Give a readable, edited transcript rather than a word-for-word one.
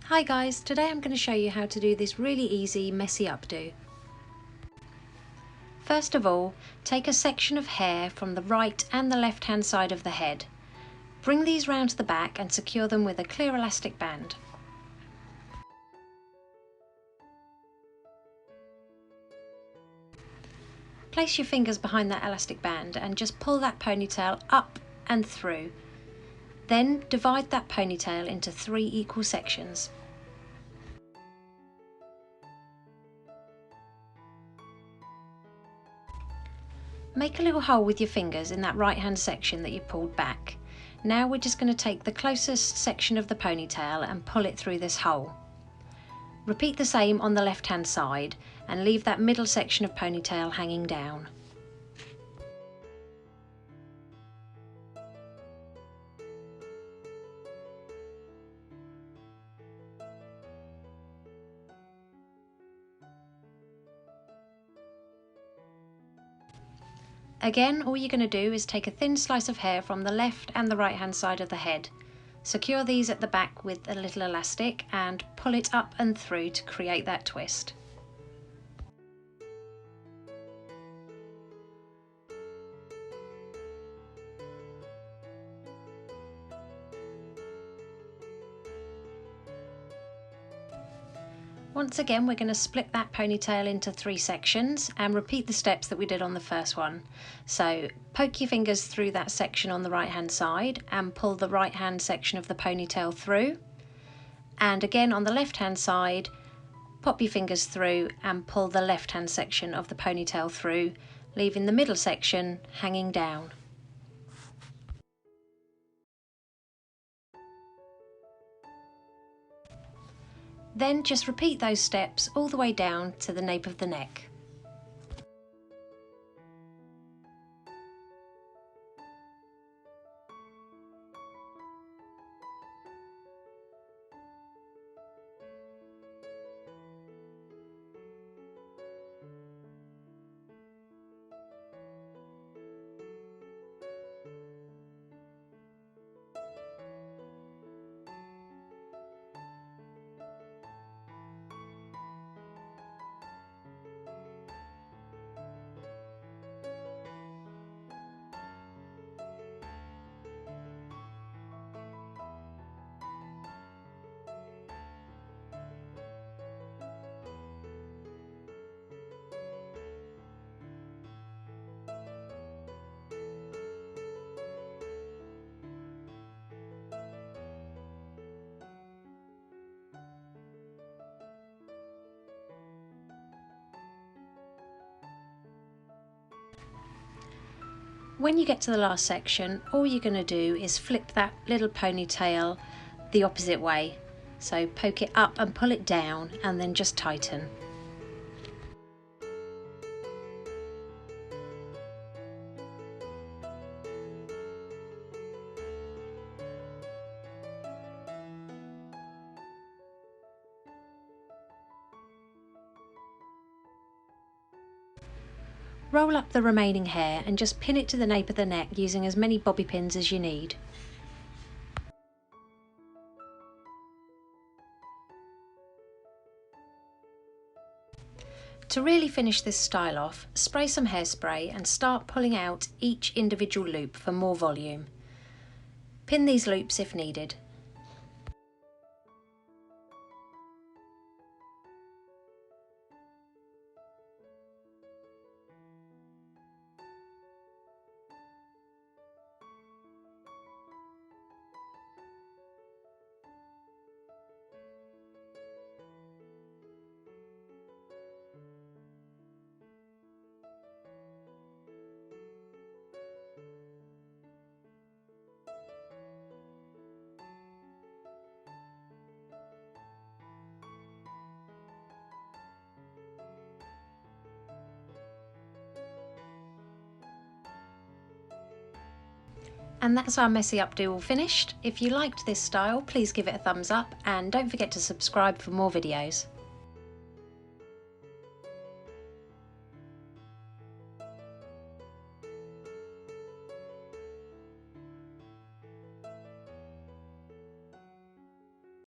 Hi guys, today I'm going to show you how to do this really easy messy updo. First of all, take a section of hair from the right and the left hand side of the head. Bring these round to the back and secure them with a clear elastic band. Place your fingers behind that elastic band and just pull that ponytail up and through. Then divide that ponytail into 3 equal sections. Make a little hole with your fingers in that right hand section that you pulled back. Now we're just going to take the closest section of the ponytail and pull it through this hole. Repeat the same on the left hand side and leave that middle section of ponytail hanging down. Again, all you're going to do is take a thin slice of hair from the left and the right hand side of the head. Secure these at the back with a little elastic and pull it up and through to create that twist. Once again, we're going to split that ponytail into 3 sections and repeat the steps that we did on the first one. So poke your fingers through that section on the right hand side and pull the right hand section of the ponytail through. And again on the left hand side, pop your fingers through and pull the left hand section of the ponytail through, leaving the middle section hanging down. Then just repeat those steps all the way down to the nape of the neck. When you get to the last section, all you're going to do is flip that little ponytail the opposite way. So poke it up and pull it down and then just tighten. Roll up the remaining hair and just pin it to the nape of the neck using as many bobby pins as you need. To really finish this style off, spray some hairspray and start pulling out each individual loop for more volume. Pin these loops if needed. And that's our messy updo all finished. If you liked this style, please give it a thumbs up and don't forget to subscribe for more videos.